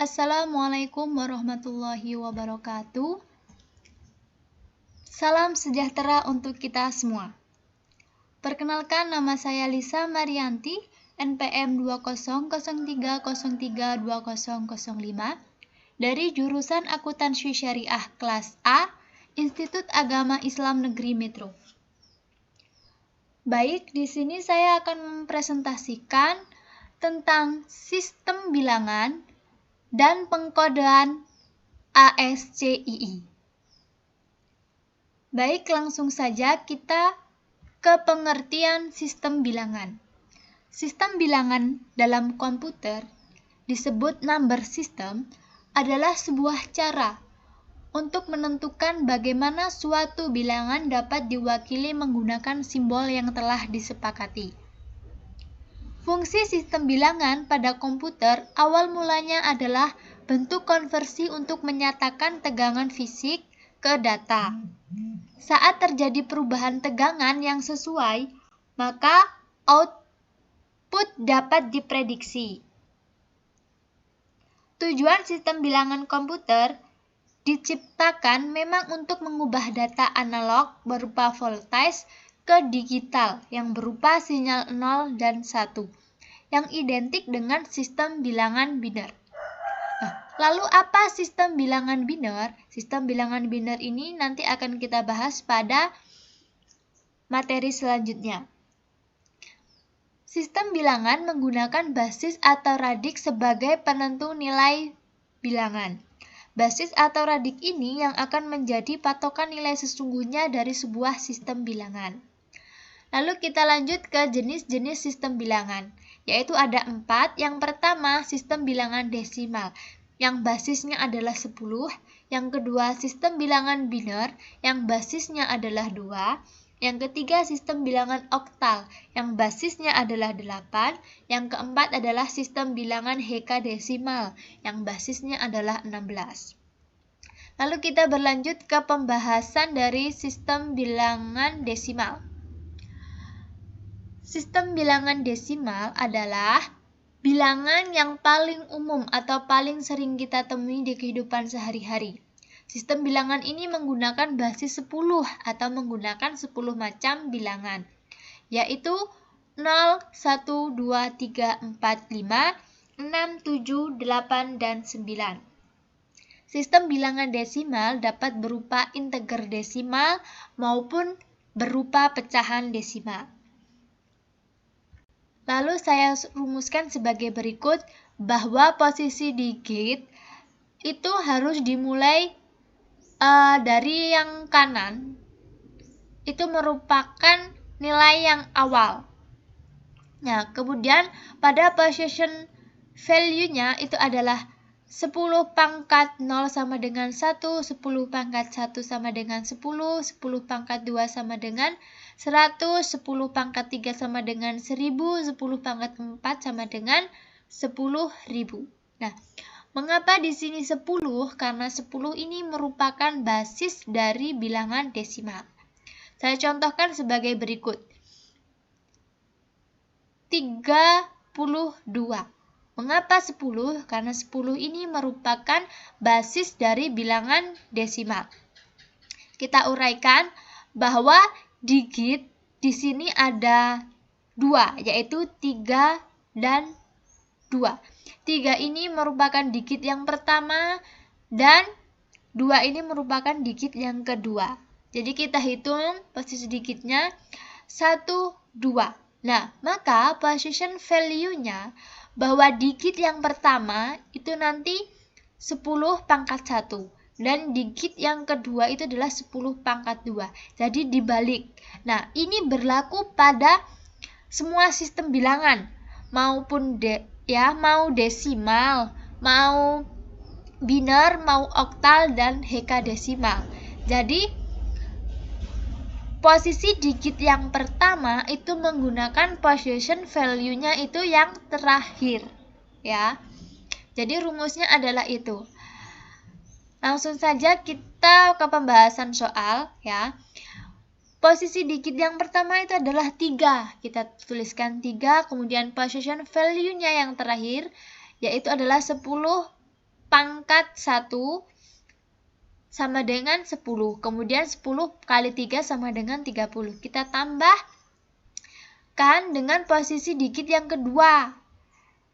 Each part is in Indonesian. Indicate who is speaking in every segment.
Speaker 1: Assalamualaikum warahmatullahi wabarakatuh. Salam sejahtera untuk kita semua. Perkenalkan, nama saya Lisa Marianti, NPM 2003032005 dari jurusan Akuntansi Syariah kelas A, Institut Agama Islam Negeri Metro. Baik, di sini saya akan mempresentasikan tentang sistem bilangan dan pengkodean ASCII. Baik, langsung saja kita ke pengertian sistem bilangan. Sistem bilangan dalam komputer disebut number system adalah sebuah cara untuk menentukan bagaimana suatu bilangan dapat diwakili menggunakan simbol yang telah disepakati. Fungsi sistem bilangan pada komputer awal mulanya adalah bentuk konversi untuk menyatakan tegangan fisik ke data. Saat terjadi perubahan tegangan yang sesuai, maka output dapat diprediksi. Tujuan sistem bilangan komputer diciptakan memang untuk mengubah data analog berupa voltage ke digital yang berupa sinyal 0 dan 1, yang identik dengan sistem bilangan biner. Lalu apa sistem bilangan biner? Sistem bilangan biner ini nanti akan kita bahas pada materi selanjutnya. Sistem bilangan menggunakan basis atau radik sebagai penentu nilai bilangan. Basis atau radik ini yang akan menjadi patokan nilai sesungguhnya dari sebuah sistem bilangan. Lalu kita lanjut ke jenis-jenis sistem bilangan, yaitu ada 4. Yang pertama, sistem bilangan desimal, yang basisnya adalah 10. Yang kedua, sistem bilangan biner, yang basisnya adalah 2. Yang ketiga, sistem bilangan oktal, yang basisnya adalah 8. Yang keempat adalah sistem bilangan hekadesimal, yang basisnya adalah 16. Lalu kita berlanjut ke pembahasan dari sistem bilangan desimal. Sistem bilangan desimal adalah bilangan yang paling umum atau paling sering kita temui di kehidupan sehari-hari. Sistem bilangan ini menggunakan basis 10 atau menggunakan 10 macam bilangan, yaitu 0, 1, 2, 3, 4, 5, 6, 7, 8, dan 9. Sistem bilangan desimal dapat berupa integer desimal maupun berupa pecahan desimal. Lalu saya rumuskan sebagai berikut, bahwa posisi digit itu harus dimulai dari yang kanan, itu merupakan nilai yang awal. Nah, kemudian pada position value-nya itu adalah 10 pangkat 0 sama dengan 1, 10 pangkat 1 sama dengan 10, 10 pangkat 2 sama dengan 100, 10 pangkat 3 sama dengan 1000, 10 pangkat 4 sama dengan 10.000. Nah, mengapa di sini 10? Karena 10 ini merupakan basis dari bilangan desimal. Saya contohkan sebagai berikut. 32. Mengapa 10? Karena 10 ini merupakan basis dari bilangan desimal. Kita uraikan bahwa digit di sini ada 2, yaitu 3 dan 2. 3 ini merupakan digit yang pertama dan 2 ini merupakan digit yang kedua. Jadi kita hitung posisi digitnya 1, 2. Nah, maka position value-nya bahwa digit yang pertama itu nanti 10 pangkat 1 dan digit yang kedua itu adalah 10 pangkat 2. Jadi dibalik. Nah, ini berlaku pada semua sistem bilangan, maupun mau desimal, mau biner, mau oktal, dan hekadesimal. Jadi posisi digit yang pertama itu menggunakan position value-nya itu yang terakhir, ya. Jadi rumusnya adalah itu. Langsung saja kita ke pembahasan soal, ya. Posisi digit yang pertama itu adalah 3. Kita tuliskan 3, kemudian position value-nya yang terakhir yaitu adalah 10 pangkat 1 sama dengan 10. Kemudian 10 kali 3 sama dengan 30. Kita tambahkan dengan posisi digit yang kedua.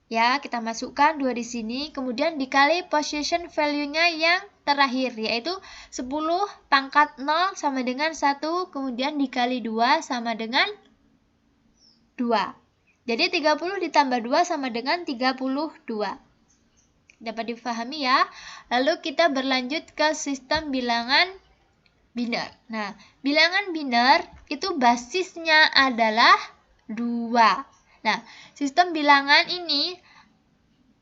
Speaker 1: Ya, kita masukkan 2 di sini, kemudian dikali position value-nya yang terakhir, yaitu 10 pangkat 0 sama dengan 1, kemudian dikali 2 sama dengan 2. Jadi 30 ditambah 2 sama dengan 32. Dapat dipahami ya? Lalu kita berlanjut ke sistem bilangan biner. Nah, bilangan biner itu basisnya adalah 2. Nah, sistem bilangan ini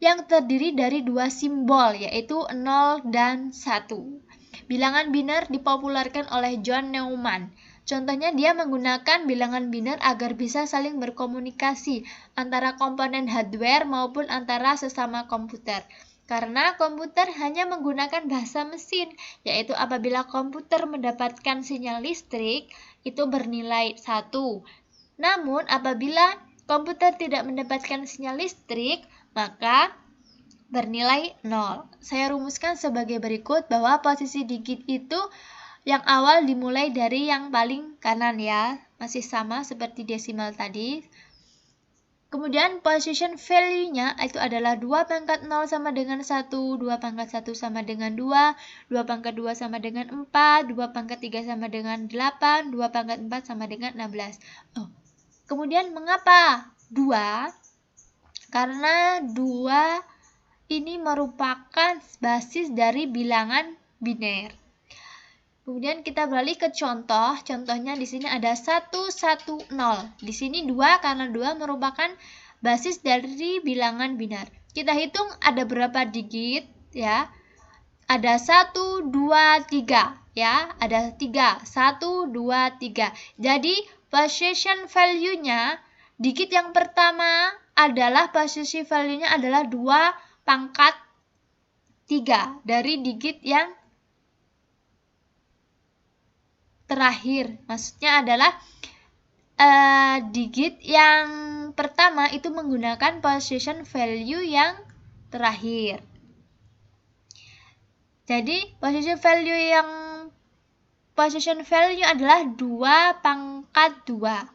Speaker 1: yang terdiri dari 2 simbol, yaitu 0 dan 1. Bilangan biner dipopulerkan oleh John Neumann. Contohnya dia menggunakan bilangan biner agar bisa saling berkomunikasi antara komponen hardware maupun antara sesama komputer. Karena komputer hanya menggunakan bahasa mesin, yaitu apabila komputer mendapatkan sinyal listrik, itu bernilai 1. Namun apabila komputer tidak mendapatkan sinyal listrik, maka bernilai 0. Saya rumuskan sebagai berikut bahwa posisi digit itu yang awal dimulai dari yang paling kanan ya, masih sama seperti desimal tadi. Kemudian position value-nya itu adalah 2 pangkat 0 sama dengan 1, 2 pangkat 1 sama dengan 2, 2 pangkat 2 sama dengan 4, 2 pangkat 3 sama dengan 8, 2 pangkat 4 sama dengan 16. Kemudian mengapa 2? Karena 2 ini merupakan basis dari bilangan biner. Kemudian kita beralih ke contoh. Contohnya di sini ada 110. Di sini 2 karena 2 merupakan basis dari bilangan biner. Kita hitung ada berapa digit ya. Ada 1, 2, 3 ya. Ada 3. 1, 2, 3. Jadi position value-nya digit yang pertama adalah posisi value-nya adalah 2 pangkat 3 dari digit yang terakhir. Maksudnya adalah digit yang pertama itu menggunakan position value yang terakhir. Jadi position value adalah 2 pangkat 2.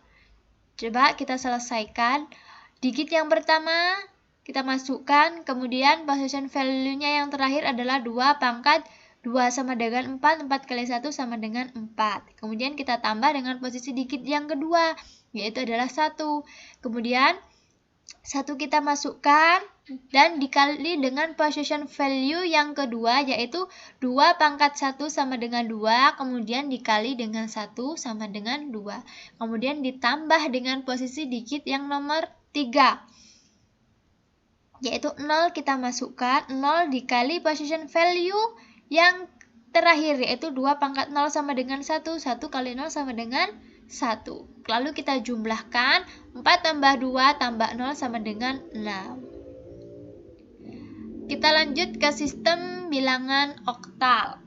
Speaker 1: Coba kita selesaikan. Digit yang pertama kita masukkan, kemudian position value-nya yang terakhir adalah 2 pangkat 2 sama dengan 4, 4 kali 1 sama dengan 4. Kemudian kita tambah dengan posisi digit yang kedua, yaitu adalah 1. Kemudian 1 kita masukkan dan dikali dengan position value yang kedua, yaitu 2 pangkat 1 sama dengan 2, kemudian dikali dengan 1 sama dengan 2. Kemudian ditambah dengan posisi digit yang nomor 3. Yaitu 0 kita masukkan, 0 dikali position value yang terakhir, yaitu 2 pangkat 0 sama dengan 1, 1 kali 0 sama dengan 1. Lalu kita jumlahkan, 4 tambah 2 tambah 0 sama dengan 6. Kita lanjut ke sistem bilangan oktal.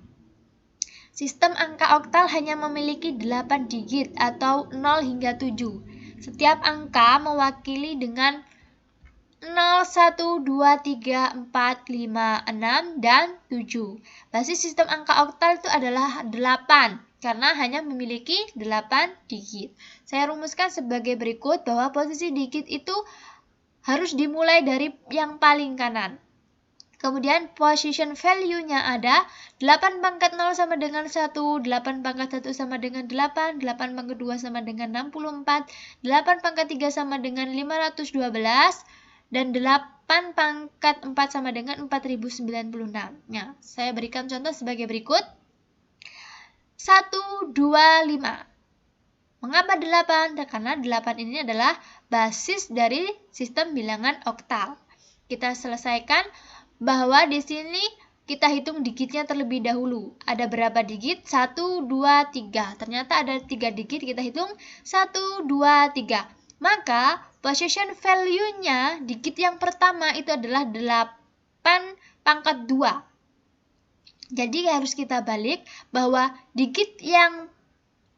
Speaker 1: Sistem angka oktal hanya memiliki 8 digit atau 0 hingga 7. Setiap angka mewakili dengan 0, 1, 2, 3, 4, 5, 6, dan 7. Basis sistem angka oktal itu adalah 8, karena hanya memiliki 8 digit. Saya rumuskan sebagai berikut bahwa posisi digit itu harus dimulai dari yang paling kanan. Kemudian position value-nya ada 8 pangkat 0 sama dengan 1, 8 pangkat 1 sama dengan 8, 8 pangkat 2 sama dengan 64, 8 pangkat 3 sama dengan 512, dan 8 pangkat 4 sama dengan 4096. Nah, saya berikan contoh sebagai berikut. 1, 2, 5. Mengapa 8? Karena 8 ini adalah basis dari sistem bilangan oktal. Kita selesaikan bahwa di sini kita hitung digitnya terlebih dahulu. Ada berapa digit? 1, 2, 3. Ternyata ada 3 digit, kita hitung 1, 2, 3. Maka position value-nya digit yang pertama itu adalah 8 pangkat 2. Jadi harus kita balik bahwa digit yang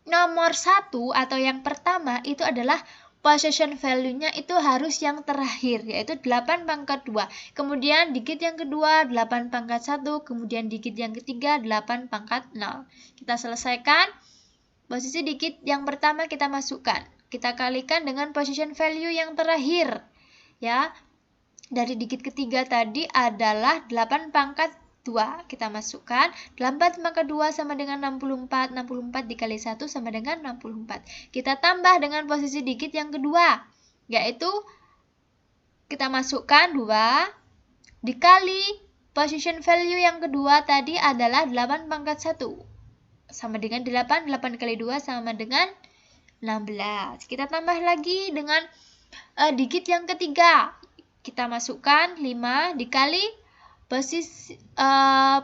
Speaker 1: nomor 1 atau yang pertama itu adalah possession value-nya itu harus yang terakhir, yaitu 8 pangkat 2. Kemudian digit yang kedua 8 pangkat 1, kemudian digit yang ketiga 8 pangkat 0. Kita selesaikan. Posisi digit yang pertama kita masukkan. Kita kalikan dengan possession value yang terakhir. Ya. Dari digit ketiga tadi adalah 8 pangkat 2. Kita masukkan 8 pangkat 2 sama dengan 64. 64 dikali 1 sama dengan 64. Kita tambah dengan posisi digit yang kedua, yaitu kita masukkan 2 dikali position value yang kedua tadi adalah 8 pangkat 1 sama dengan 8. 8 kali 2 sama dengan 16. Kita tambah lagi dengan digit yang ketiga. Kita masukkan 5 dikali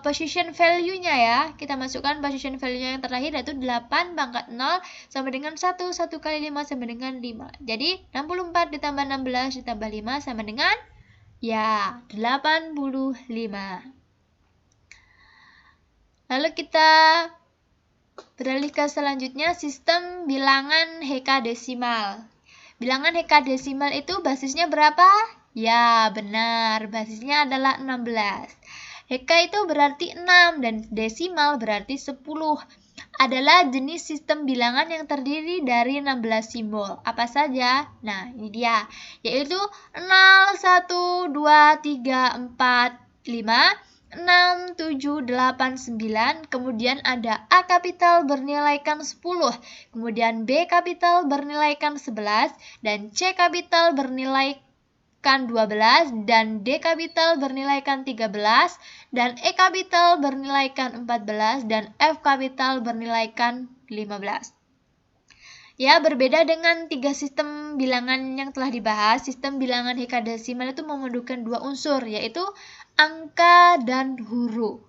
Speaker 1: position value-nya ya. Kita masukkan position value-nya yang terakhir yaitu 8 pangkat 0 sama dengan 1. 1 kali 5 sama dengan 5. Jadi 64 ditambah 16 ditambah 5 sama dengan ya 85. Lalu kita beralih ke selanjutnya, sistem bilangan hekadesimal. Bilangan hekadesimal itu basisnya berapa? Ya, benar. Basisnya adalah 16. Heka itu berarti 6 dan desimal berarti 10. Adalah jenis sistem bilangan yang terdiri dari 16 simbol. Apa saja? Nah, ini dia. Yaitu 0, 1, 2, 3, 4, 5, 6, 7, 8, 9. Kemudian ada A kapital bernilaikan 10. Kemudian B kapital bernilaikan 11. Dan C kapital bernilaikan 12, dan D kapital bernilaikan 13, dan E kapital bernilaikan 14, dan F kapital bernilaikan 15. Ya, berbeda dengan 3 sistem bilangan yang telah dibahas, sistem bilangan hekadesimal itu memadukan 2 unsur, yaitu angka dan huruf.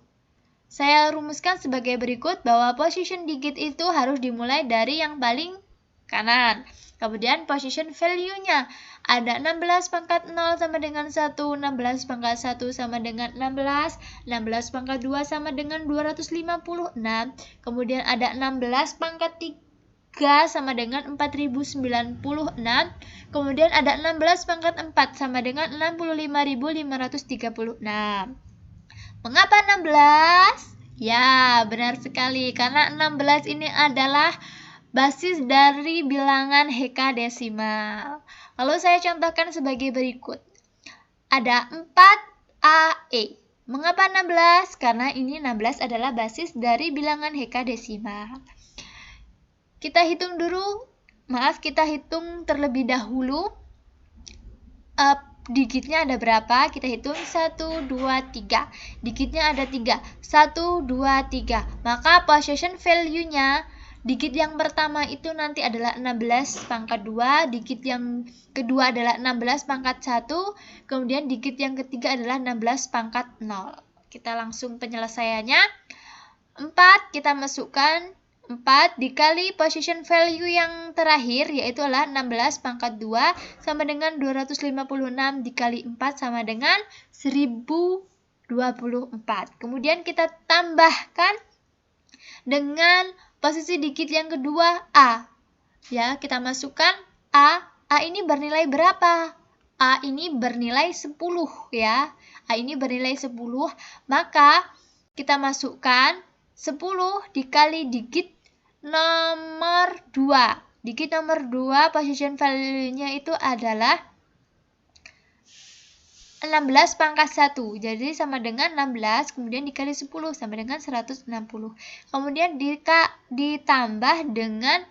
Speaker 1: Saya rumuskan sebagai berikut bahwa position digit itu harus dimulai dari yang paling kanan. Kemudian position value-nya ada 16 pangkat 0 sama dengan 1, 16 pangkat 1 sama dengan 16, 16 pangkat 2 sama dengan 256, kemudian ada 16 pangkat 3 sama dengan 4096, kemudian ada 16 pangkat 4 sama dengan 65536. Mengapa 16? Ya, benar sekali, karena 16 ini adalah basis dari bilangan hekadesimal. Lalu saya contohkan sebagai berikut. Ada 4AE. Mengapa 16? Karena ini 16 adalah basis dari bilangan hekadesimal. Kita hitung terlebih dahulu. Digitnya ada berapa? Kita hitung 1, 2, 3. Digitnya ada 3. 1, 2, 3. Maka possession value-nya digit yang pertama itu nanti adalah 16 pangkat 2, digit yang kedua adalah 16 pangkat 1, kemudian digit yang ketiga adalah 16 pangkat 0. Kita langsung penyelesaiannya. 4 kita masukkan 4 dikali position value yang terakhir yaitu adalah 16 pangkat 2 sama dengan 256 dikali 4 sama dengan 1024. Kemudian kita tambahkan dengan posisi digit yang kedua A. Ya, kita masukkan A. A ini bernilai berapa? A ini bernilai 10 ya. A ini bernilai 10, maka kita masukkan 10 dikali digit nomor 2. Digit nomor 2 position value-nya itu adalah 16 pangkat 1, jadi sama dengan 16, kemudian dikali 10 sama dengan 160. Kemudian ditambah dengan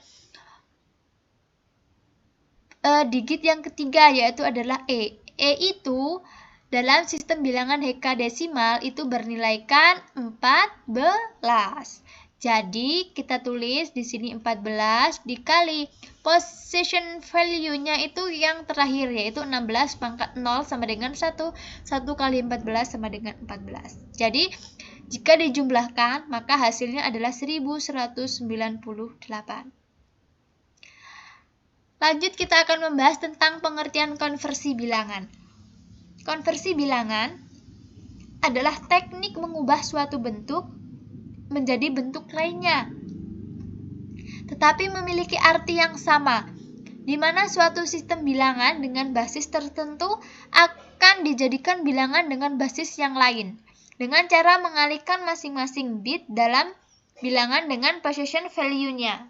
Speaker 1: digit yang ketiga yaitu adalah E. E itu dalam sistem bilangan hekadesimal itu bernilaikan 14. Jadi kita tulis di sini 14 dikali position value-nya itu yang terakhir yaitu 16 pangkat 0 sama dengan 1. 1 kali 14 sama dengan 14. Jadi jika dijumlahkan maka hasilnya adalah 1198. Lanjut kita akan membahas tentang pengertian konversi bilangan. Konversi bilangan adalah teknik mengubah suatu bentuk menjadi bentuk lainnya, tetapi memiliki arti yang sama. di mana suatu sistem bilangan dengan basis tertentu akan dijadikan bilangan dengan basis yang lain, dengan cara mengalihkan masing-masing bit dalam bilangan dengan position value-nya.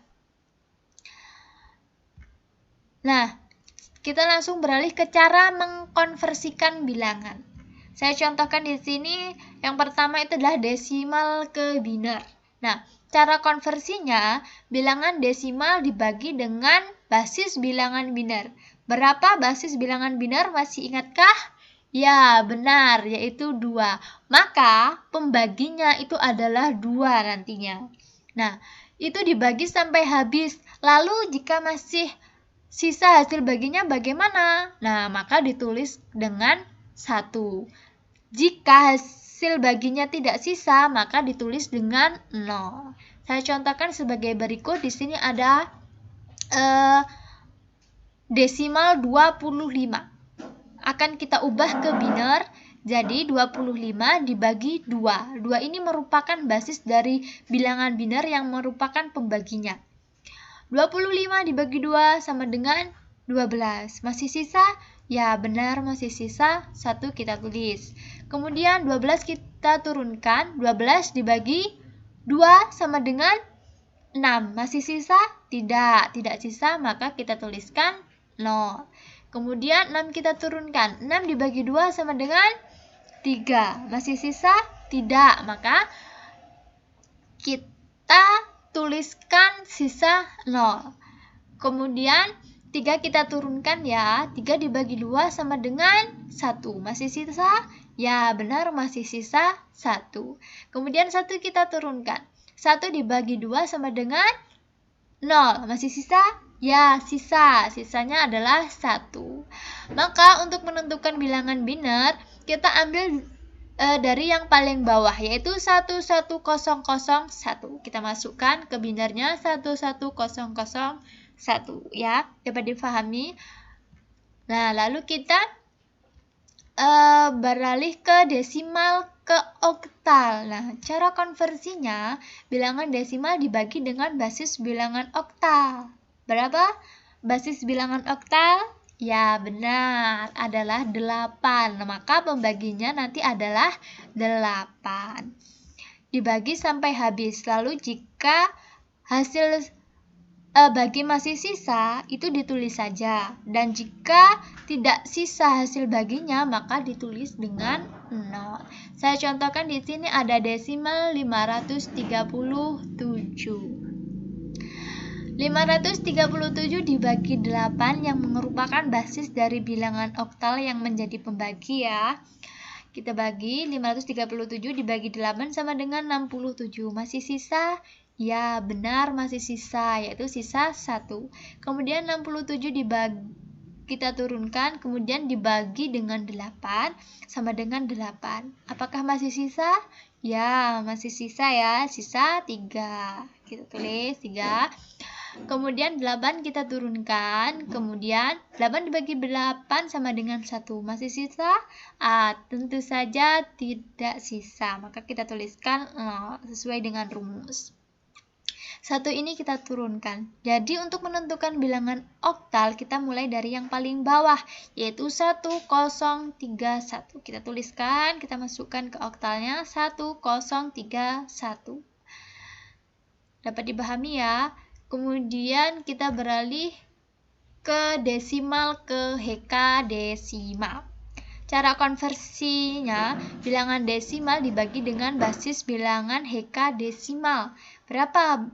Speaker 1: Nah, kita langsung beralih ke cara mengkonversikan bilangan. Saya contohkan di sini, yang pertama itu adalah desimal ke biner. Nah, cara konversinya, bilangan desimal dibagi dengan basis bilangan biner. Berapa basis bilangan biner, masih ingatkah? Ya, benar, yaitu 2. Maka, pembaginya itu adalah 2 nantinya. Nah, itu dibagi sampai habis. Lalu, jika masih sisa hasil baginya bagaimana? Nah, maka ditulis dengan 1. Jika hasil baginya tidak sisa, maka ditulis dengan 0. Saya contohkan sebagai berikut. Di sini ada desimal 25. Akan kita ubah ke biner. Jadi 25 dibagi 2. 2 ini merupakan basis dari bilangan biner yang merupakan pembaginya. 25 dibagi 2 sama dengan 12. Masih sisa? Ya, benar, masih sisa 1, kita tulis. Kemudian 12 kita turunkan. 12 dibagi 2 sama dengan 6. Masih sisa? Tidak sisa, maka kita tuliskan 0. Kemudian 6 kita turunkan. 6 dibagi 2 sama dengan 3. Masih sisa? Tidak, maka kita tuliskan sisa 0. Kemudian 3 kita turunkan ya. 3 dibagi 2 sama dengan 1. Masih sisa? Ya, benar, masih sisa 1. Kemudian 1 kita turunkan. 1 dibagi 2 sama dengan 0. Masih sisa? Ya, sisa. Sisanya adalah 1. Maka untuk menentukan bilangan biner, kita ambil dari yang paling bawah, yaitu 11001. Kita masukkan ke binernya 11001 ya, dapat difahami. Nah, lalu kita beralih ke desimal ke oktal. Nah, cara konversinya, bilangan desimal dibagi dengan basis bilangan oktal. Berapa basis bilangan oktal? Ya, benar, adalah 8. Maka pembaginya nanti adalah 8. Dibagi sampai habis. Lalu jika hasil bagi masih sisa, itu ditulis saja. Dan jika tidak sisa hasil baginya, maka ditulis dengan 0. Saya contohkan di sini ada desimal 537. 537 dibagi 8 yang merupakan basis dari bilangan oktal yang menjadi pembagi ya. Kita bagi 537 dibagi 8 sama dengan 67. Masih sisa? Ya, benar, masih sisa, yaitu sisa 1. Kemudian 67 kita turunkan, kemudian dibagi dengan 8 sama dengan 8. Apakah masih sisa? Ya, masih sisa ya, sisa 3. Kita tulis 3. Kemudian 8 kita turunkan, kemudian 8 dibagi 8 sama dengan 1. Masih sisa? Tentu saja tidak sisa, maka kita tuliskan 0 sesuai dengan rumus. 1 ini kita turunkan. Jadi untuk menentukan bilangan oktal, kita mulai dari yang paling bawah, yaitu 1031. Kita tuliskan, kita masukkan ke oktalnya 1031. Dapat dipahami ya? Kemudian kita beralih ke desimal ke hekadesimal. Cara konversinya, bilangan desimal dibagi dengan basis bilangan hekadesimal. Berapa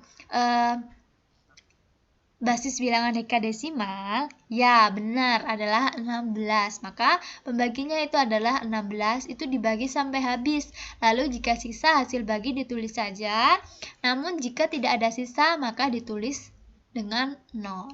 Speaker 1: basis bilangan hekadesimal? Ya, benar, adalah 16. Maka pembaginya itu adalah 16, itu dibagi sampai habis. Lalu jika sisa hasil bagi ditulis saja. Namun jika tidak ada sisa, maka ditulis dengan 0.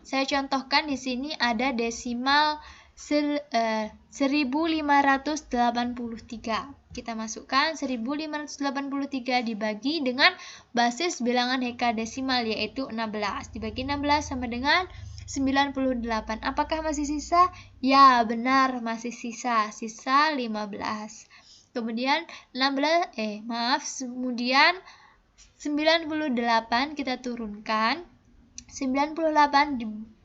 Speaker 1: Saya contohkan di sini ada desimal 1583. Kita masukkan 1583 dibagi dengan basis bilangan hekadesimal, yaitu 16. Dibagi 16 sama dengan 98. Apakah masih sisa? Ya, benar, masih sisa. Sisa 15. Kemudian kemudian 98 kita turunkan. 98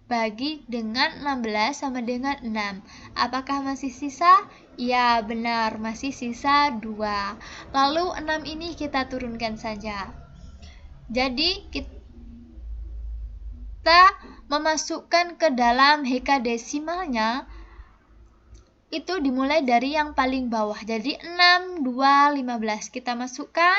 Speaker 1: bagi dengan 16 sama dengan 6. Apakah masih sisa? Ya, benar, masih sisa 2. Lalu 6 ini kita turunkan saja. Jadi, kita memasukkan ke dalam hekadesimalnya itu dimulai dari yang paling bawah. Jadi 6, 2, 15. Kita masukkan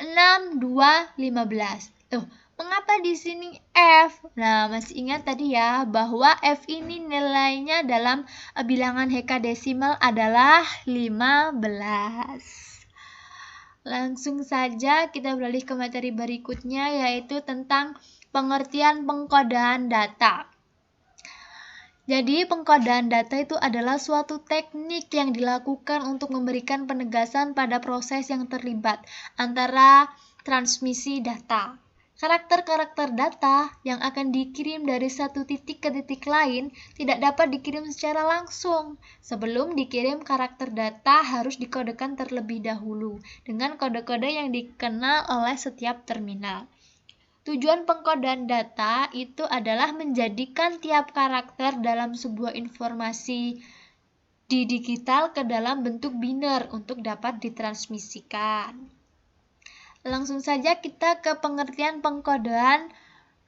Speaker 1: 6, 2, 15. Tuh, mengapa di sini F? Nah, masih ingat tadi ya bahwa F ini nilainya dalam bilangan hekadesimal adalah 15. Langsung saja kita beralih ke materi berikutnya, yaitu tentang pengertian pengkodaan data. Jadi, pengkodaan data itu adalah suatu teknik yang dilakukan untuk memberikan penegasan pada proses yang terlibat antara transmisi data. Karakter-karakter data yang akan dikirim dari satu titik ke titik lain tidak dapat dikirim secara langsung. Sebelum dikirim, karakter data harus dikodekan terlebih dahulu dengan kode-kode yang dikenal oleh setiap terminal. Tujuan pengkodaan data itu adalah menjadikan tiap karakter dalam sebuah informasi di digital ke dalam bentuk biner untuk dapat ditransmisikan. Langsung saja kita ke pengertian pengkodaan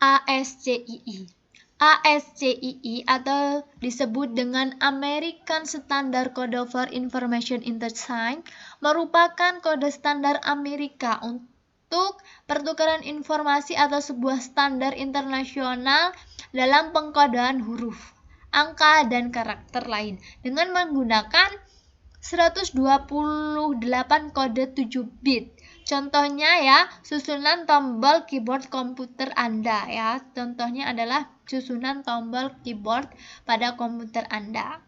Speaker 1: ASCII. ASCII atau disebut dengan American Standard Code for Information Interchange merupakan kode standar Amerika untuk pertukaran informasi atau sebuah standar internasional dalam pengkodaan huruf, angka, dan karakter lain dengan menggunakan 128 kode 7 bit. Contohnya ya, susunan tombol keyboard komputer Anda ya. Contohnya adalah susunan tombol keyboard pada komputer Anda.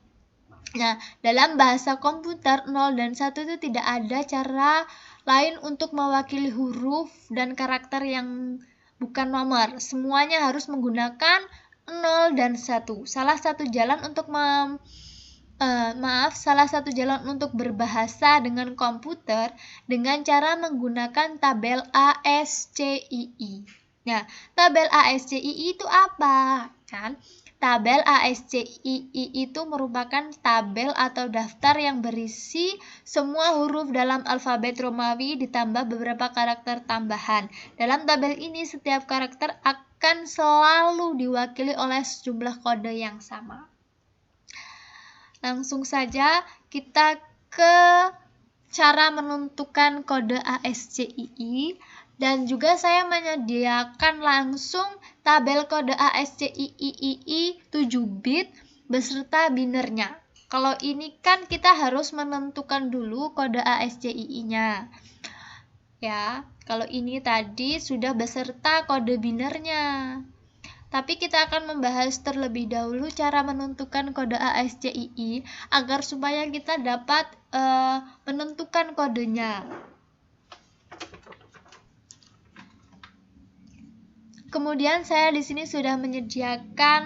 Speaker 1: Nah, dalam bahasa komputer 0 dan 1 itu tidak ada cara lain untuk mewakili huruf dan karakter yang bukan nomor. Semuanya harus menggunakan 0 dan 1. Salah satu jalan untuk berbahasa dengan komputer dengan cara menggunakan tabel ASCII. Nah, tabel ASCII itu apa? Kan? Tabel ASCII itu merupakan tabel atau daftar yang berisi semua huruf dalam alfabet Romawi ditambah beberapa karakter tambahan. Dalam tabel ini setiap karakter akan selalu diwakili oleh sejumlah kode yang sama. Langsung saja kita ke cara menentukan kode ASCII dan juga saya menyediakan langsung tabel kode ASCII 7 bit beserta binernya. Kalau ini kan kita harus menentukan dulu kode ASCII-nya. Ya, kalau ini tadi sudah beserta kode binernya. Tapi kita akan membahas terlebih dahulu cara menentukan kode ASCII agar supaya kita dapat menentukan kodenya. Kemudian saya di sini sudah menyediakan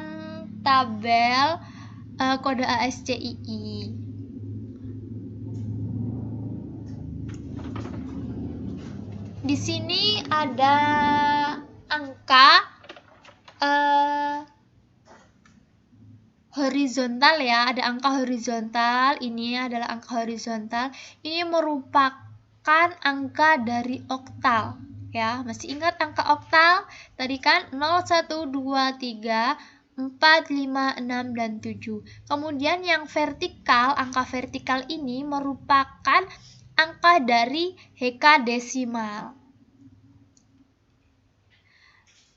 Speaker 1: tabel kode ASCII. Di sini ada angka horizontal ya, ada angka horizontal. Ini adalah angka horizontal. Ini merupakan angka dari oktal ya. Masih ingat angka oktal? Tadi kan 0, 1, 2, 3, 4, 5, 6, dan 7. Kemudian yang vertikal, angka vertikal ini merupakan angka dari hekadesimal.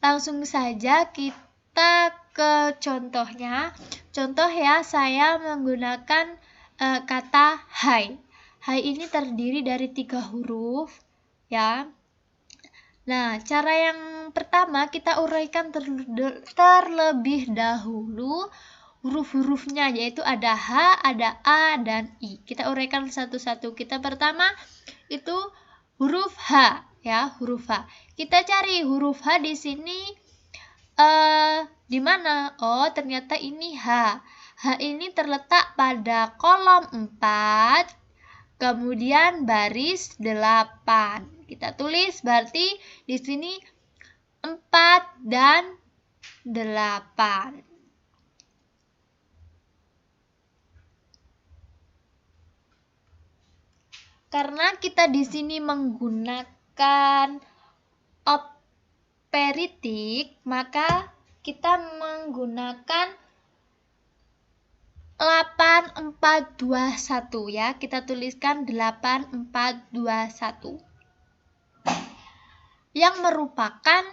Speaker 1: Langsung saja kita ke contohnya. Contoh ya, saya menggunakan kata hai. Hai ini terdiri dari 3 huruf ya. Nah, cara yang pertama kita uraikan terlebih dahulu huruf-hurufnya, yaitu ada H, ada A, dan I. Kita uraikan satu-satu. Kita pertama itu huruf H ya, huruf H. Kita cari huruf H di sini di mana? Oh, ternyata ini H. H ini terletak pada kolom 4, kemudian baris 8. Kita tulis berarti di sini 4 dan 8. Karena kita di sini menggunakan operitik, maka kita menggunakan 8421 ya. Kita tuliskan 8421. Yang merupakan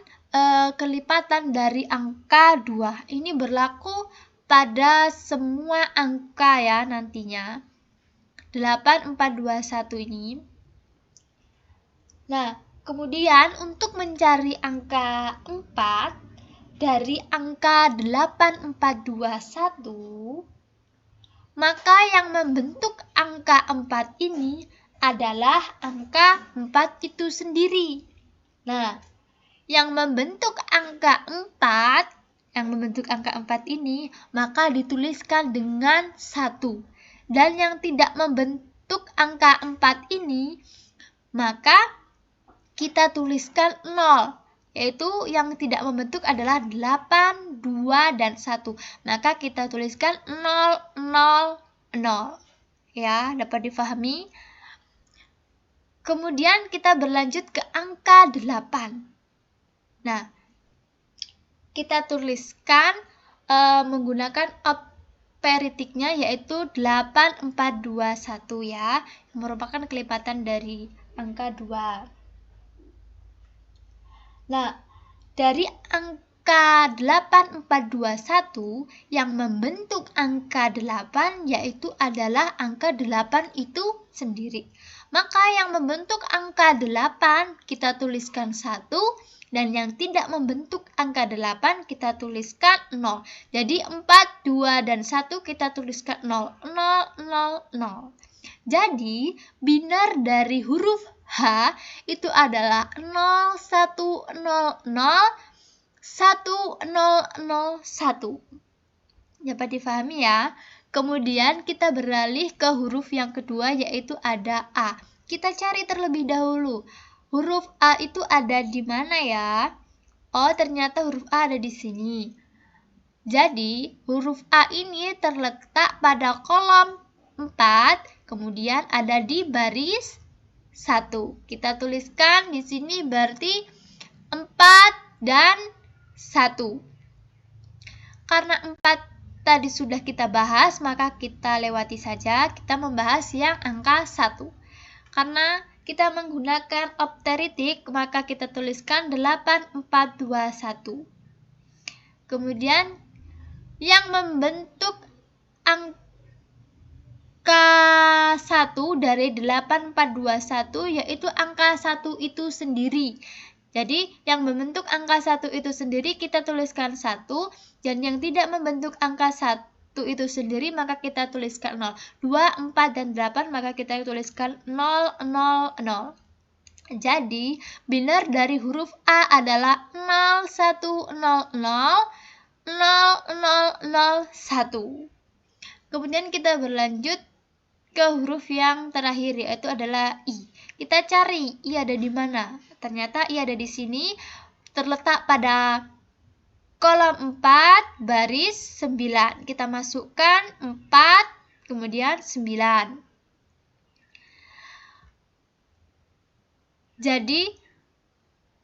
Speaker 1: kelipatan dari angka 2. Ini berlaku pada semua angka ya nantinya. 8421 ini. Nah, kemudian untuk mencari angka 4 dari angka 8421, maka yang membentuk angka 4 ini adalah angka 4 itu sendiri. Nah, yang membentuk angka 4 ini, maka dituliskan dengan 1. Dan yang tidak membentuk angka 4 ini, maka kita tuliskan 0. Yaitu yang tidak membentuk adalah 8, 2, dan 1. Maka kita tuliskan 0, 0, 0. Ya, dapat difahami? Kemudian kita berlanjut ke angka 8. Nah, kita tuliskan menggunakan operitiknya yaitu 8421 ya, yang merupakan kelipatan dari angka 2. Nah, dari angka 8421 yang membentuk angka 8 yaitu adalah angka 8 itu sendiri. Maka yang membentuk angka 8 kita tuliskan 1 dan yang tidak membentuk angka 8 kita tuliskan 0. Jadi 4, 2, dan 1 kita tuliskan 0, 0, 0, 0. Jadi binar dari huruf H itu adalah 0, 1, 0, 0, 1, 0, 0, 1. Dapat difahami ya? Kemudian kita beralih ke huruf yang kedua yaitu ada A. Kita cari terlebih dahulu. Huruf A itu ada di mana ya? Oh, ternyata huruf A ada di sini. Jadi, huruf A ini terletak pada kolom 4, kemudian ada di baris 1. Kita tuliskan di sini berarti 4 dan 1. Karena 4 tadi sudah kita bahas, maka kita lewati saja. Kita membahas yang angka 1. Karena kita menggunakan opteritik, maka kita tuliskan 8421. Kemudian yang membentuk angka 1 dari 8421 yaitu angka 1 itu sendiri. Jadi yang membentuk angka 1 itu sendiri kita tuliskan 1, dan yang tidak membentuk angka 1 itu sendiri maka kita tuliskan 0. 2, 4, dan 8 maka kita tuliskan 0, 0, 0. Jadi binar dari huruf A adalah 0, 1, 0, 0, 0, 0, 0, 1. Kemudian kita berlanjut ke huruf yang terakhir yaitu adalah I. Kita cari I ada di mana? Ternyata I ada di sini, terletak pada kolom 4 baris 9. Kita masukkan 4 kemudian 9. Jadi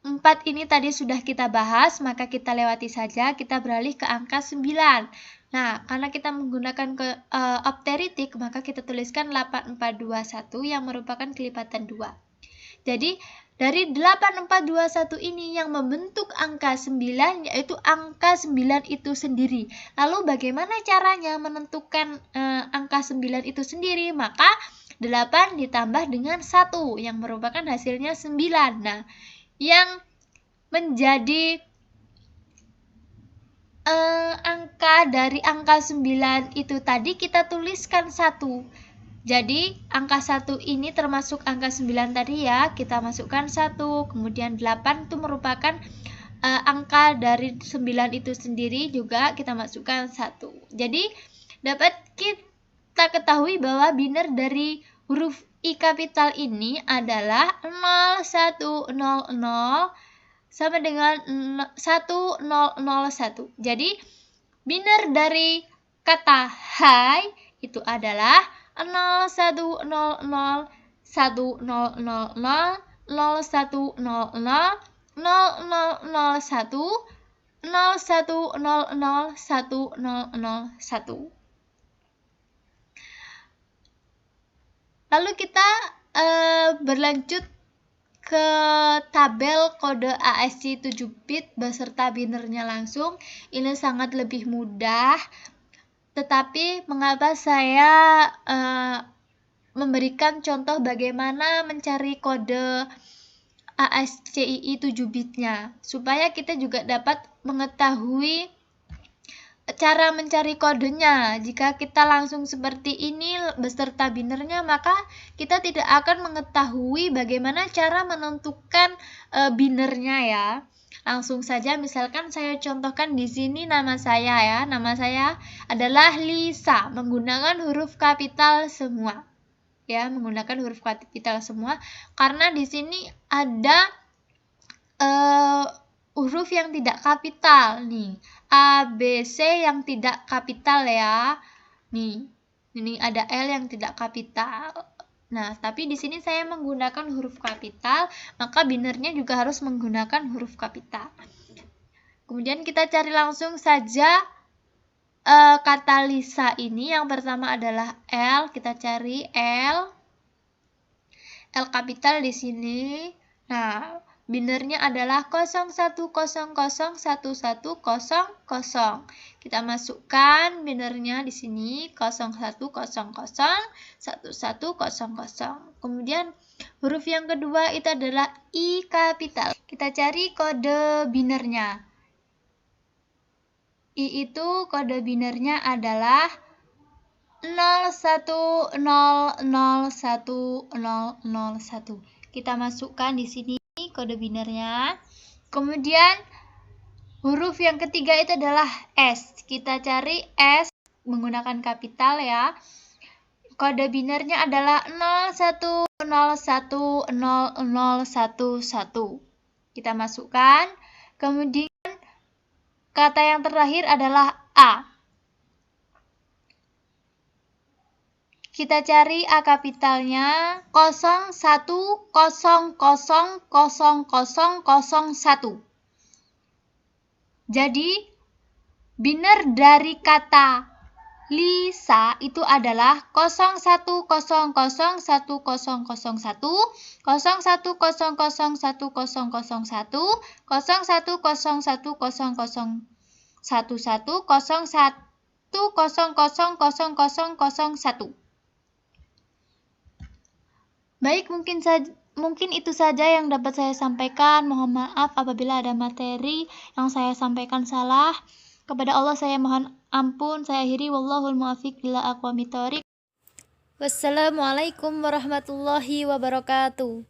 Speaker 1: 4 ini tadi sudah kita bahas, maka kita lewati saja, kita beralih ke angka 9. Nah, karena kita menggunakan opteritik, maka kita tuliskan 8421 yang merupakan kelipatan 2. Jadi, dari 8421 ini yang membentuk angka 9 yaitu angka 9 itu sendiri. Lalu bagaimana caranya menentukan angka 9 itu sendiri? Maka 8 ditambah dengan 1 yang merupakan hasilnya 9. Nah, yang menjadi angka dari angka 9 itu tadi kita tuliskan 1. Jadi angka 1 ini termasuk angka 9 tadi ya, kita masukkan 1, kemudian 8 itu merupakan angka dari 9 itu sendiri juga kita masukkan 1. Jadi dapat kita ketahui bahwa binar dari huruf I kapital ini adalah 0100 sama dengan 1001. Jadi binar dari kata hai itu adalah 0100 1000 0100 0001 0100 1001. Lalu kita berlanjut ke tabel kode ASCII 7 bit beserta binernya langsung. Ini sangat lebih mudah. Tetapi mengapa saya memberikan contoh bagaimana mencari kode ASCII 7 bitnya, supaya kita juga dapat mengetahui cara mencari kodenya. Jika kita langsung seperti ini beserta binernya, maka kita tidak akan mengetahui bagaimana cara menentukan binernya ya. Langsung saja, misalkan saya contohkan di sini nama saya ya. Nama saya adalah Lisa, menggunakan huruf kapital semua. Ya, menggunakan huruf kapital semua karena di sini ada huruf yang tidak kapital nih. A, B, C yang tidak kapital ya. Nih, ini ada L yang tidak kapital. Nah, tapi di sini saya menggunakan huruf kapital, maka binernya juga harus menggunakan huruf kapital. Kemudian kita cari langsung saja kata Lisa ini. Yang pertama adalah L, kita cari L kapital di sini. Nah, binernya adalah 01001100. Kita masukkan binernya di sini 01001100. Kemudian huruf yang kedua itu adalah I kapital. Kita cari kode binernya. I itu kode binernya adalah 01001001. Kita masukkan di sini kode binernya. Kemudian huruf yang ketiga itu adalah S. Kita cari S menggunakan kapital ya. Kode binernya adalah 01010011. Kita masukkan. Kemudian kata yang terakhir adalah A. Kita cari A kapitalnya 01000001. Jadi, biner dari kata Lisa itu adalah 01001001, 0100101001, 0100100011, Baik, mungkin itu saja yang dapat saya sampaikan. Mohon maaf apabila ada materi yang saya sampaikan salah. Kepada Allah saya mohon ampun. Saya akhiri, wallahul muwaffiq ila aqwamit thoriq. Wassalamualaikum warahmatullahi wabarakatuh.